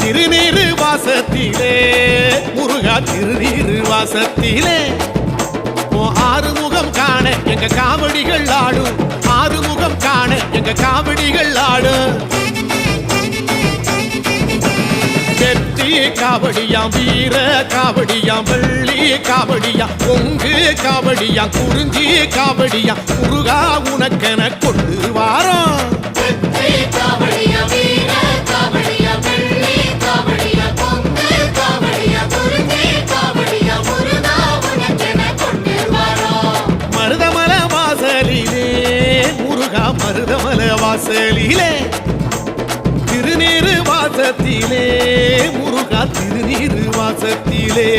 திருநீரு வாசத்திலே முருகா திருநீரு வாசத்திலே ஆறுமுகம் காண எங்க காவடிகள் ஆடும் ஆறுமுகம் காண எங்க காவடிகள் ஆடும் வெற்றி காவடியாம் வீர காவடியாம் வெள்ளி காவடியாம் பொங்கு காவடியாம் குறிஞ்சி காவடியாம் முருகா உனக்கென கொண்டு வாரோம் மருதமல வாசலிலே முருகா மருதமல வாசலிலே திருநீரு வாசத்திலே முருகா திருநீரு வாசத்திலே